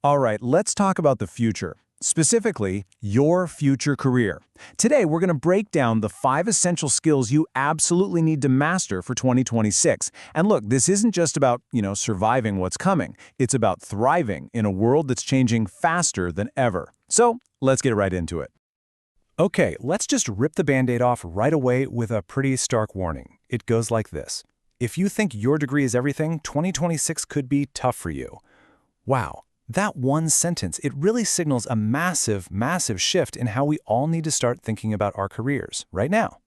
All right, let's talk about the future, specifically your future career. Today, we're going to break down the 5 essential skills you absolutely need to master for 2026. And look, this isn't just about, surviving what's coming. It's about thriving in a world that's changing faster than ever. So, let's get right into it. Okay, let's just rip the Band-Aid off right away with a pretty stark warning. It goes like this. If you think your degree is everything, 2026 could be tough for you. Wow. That one sentence, it really signals a massive, massive shift in how we all need to start thinking about our careers right now.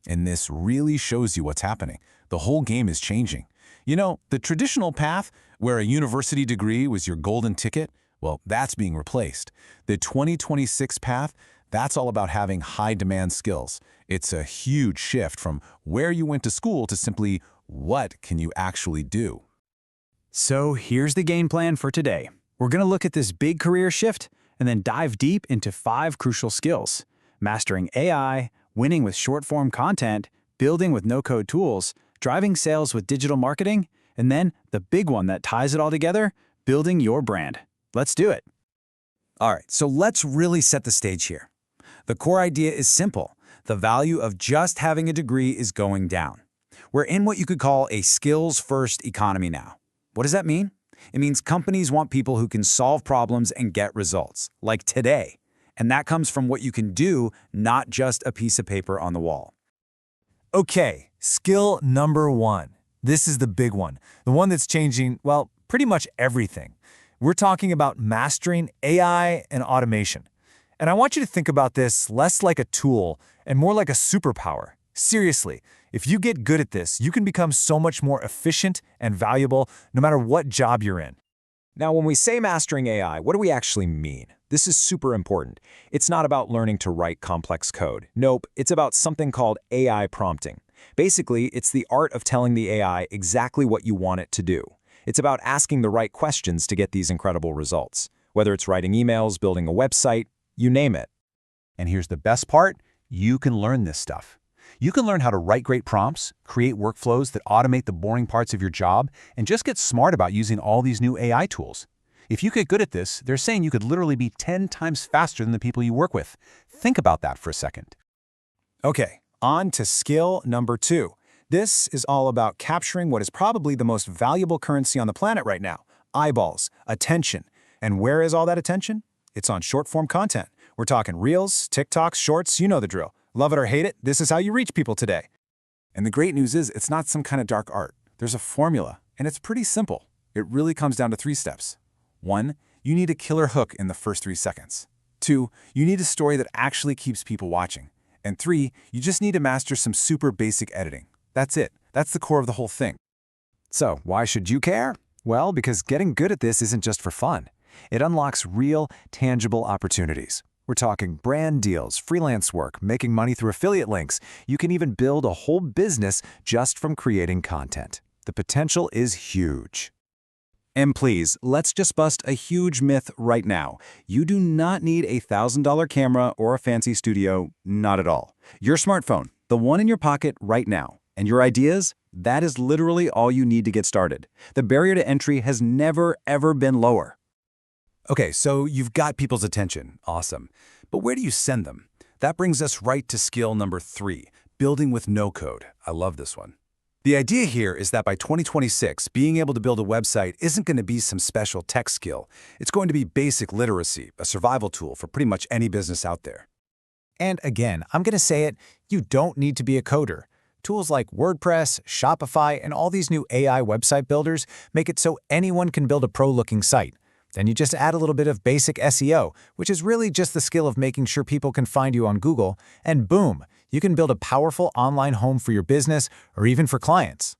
And this really shows you what's happening. The whole game is changing. The traditional path, where a university degree was your golden ticket, well, that's being replaced. The 2026 path, that's all about having high-demand skills. It's a huge shift from where you went to school to simply what can you actually do. So here's the game plan for today. We're going to look at this big career shift and then dive deep into 5 crucial skills: mastering AI, winning with short-form content, building with no-code tools, driving sales with digital marketing, and then the big one that ties it all together, building your brand. Let's do it. All right, so let's really set the stage here. The core idea is simple. The value of just having a degree is going down. We're in what you could call a skills-first economy now. What does that mean? It means companies want people who can solve problems and get results, like today. And that comes from what you can do, not just a piece of paper on the wall. Okay, skill number 1. This is the big one, the one that's changing, well, pretty much everything. We're talking about mastering AI and automation. And I want you to think about this less like a tool and more like a superpower. Seriously, if you get good at this, you can become so much more efficient and valuable no matter what job you're in. Now, when we say mastering AI, what do we actually mean? This is super important. It's not about learning to write complex code. Nope, it's about something called AI prompting. Basically, it's the art of telling the AI exactly what you want it to do. It's about asking the right questions to get these incredible results. Whether it's writing emails, building a website, you name it. And here's the best part, you can learn this stuff. You can learn how to write great prompts, create workflows that automate the boring parts of your job, and just get smart about using all these new AI tools. If you get good at this, they're saying you could literally be 10 times faster than the people you work with. Think about that for a second. Okay, on to skill number 2. This is all about capturing what is probably the most valuable currency on the planet right now: eyeballs, attention. And where is all that attention? It's on short-form content. We're talking Reels, TikToks, Shorts, you know the drill. Love it or hate it, this is how you reach people today. And the great news is it's not some kind of dark art. There's a formula, and it's pretty simple. It really comes down to 3 steps. 1, you need a killer hook in the first 3 seconds. 2, you need a story that actually keeps people watching. And 3, you just need to master some super basic editing. That's it. That's the core of the whole thing. So, why should you care? Well, because getting good at this isn't just for fun. It unlocks real, tangible opportunities. We're talking brand deals, freelance work, making money through affiliate links. You can even build a whole business just from creating content. The potential is huge. And please, let's just bust a huge myth right now. You do not need a $1,000 camera or a fancy studio, not at all. Your smartphone, the one in your pocket right now, and your ideas, that is literally all you need to get started. The barrier to entry has never, ever been lower. Okay, so you've got people's attention. Awesome. But where do you send them? That brings us right to skill number 3, building with no code. I love this one. The idea here is that by 2026, being able to build a website isn't going to be some special tech skill. It's going to be basic literacy, a survival tool for pretty much any business out there. And again, I'm going to say it, you don't need to be a coder. Tools like WordPress, Shopify, and all these new AI website builders make it so anyone can build a pro-looking site. Then you just add a little bit of basic SEO, which is really just the skill of making sure people can find you on Google, and boom, you can build a powerful online home for your business or even for clients.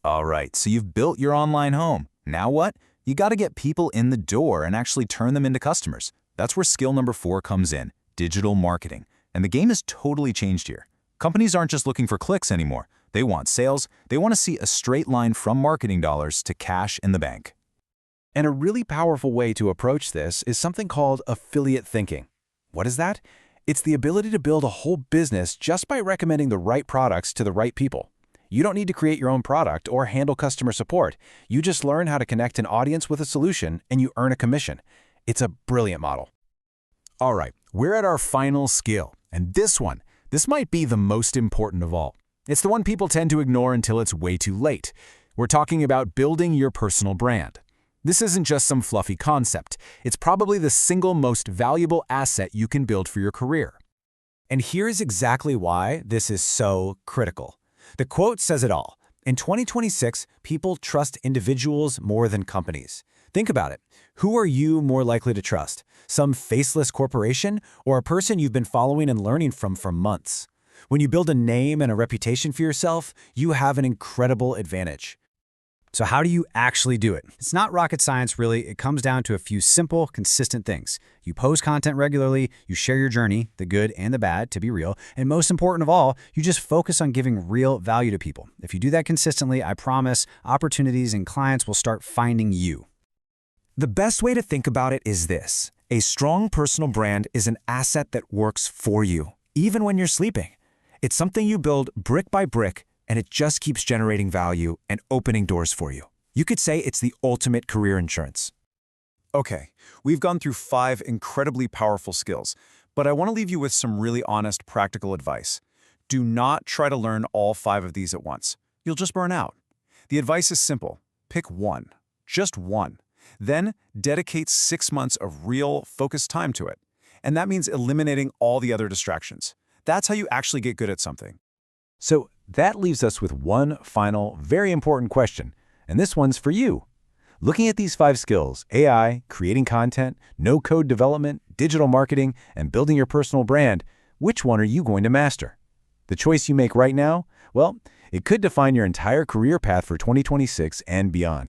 All right, so you've built your online home. Now what? You got to get people in the door and actually turn them into customers. That's where skill number 4 comes in, digital marketing. And the game has totally changed here. Companies aren't just looking for clicks anymore. They want sales. They want to see a straight line from marketing dollars to cash in the bank. And a really powerful way to approach this is something called affiliate thinking. What is that? It's the ability to build a whole business just by recommending the right products to the right people. You don't need to create your own product or handle customer support. You just learn how to connect an audience with a solution and you earn a commission. It's a brilliant model. All right, we're at our final skill. And this might be the most important of all. It's the one people tend to ignore until it's way too late. We're talking about building your personal brand. This isn't just some fluffy concept. It's probably the single most valuable asset you can build for your career. And here's exactly why this is so critical. The quote says it all. In 2026, people trust individuals more than companies. Think about it. Who are you more likely to trust? Some faceless corporation or a person you've been following and learning from for months? When you build a name and a reputation for yourself, you have an incredible advantage. So how do you actually do it? It's not rocket science, really. It comes down to a few simple, consistent things. You post content regularly, you share your journey, the good and the bad, to be real, and most important of all, you just focus on giving real value to people. If you do that consistently, I promise opportunities and clients will start finding you. The best way to think about it is this. A strong personal brand is an asset that works for you, even when you're sleeping. It's something you build brick by brick, and it just keeps generating value and opening doors for you. You could say it's the ultimate career insurance. Okay, we've gone through 5 incredibly powerful skills, but I want to leave you with some really honest, practical advice. Do not try to learn all 5 of these at once. You'll just burn out. The advice is simple. Pick one, just one. Then dedicate 6 months of real, focused time to it. And that means eliminating all the other distractions. That's how you actually get good at something. So that leaves us with one final, very important question, and this one's for you. Looking at these 5 skills, AI, creating content, no-code development, digital marketing, and building your personal brand, which one are you going to master? The choice you make right now, well, it could define your entire career path for 2026 and beyond.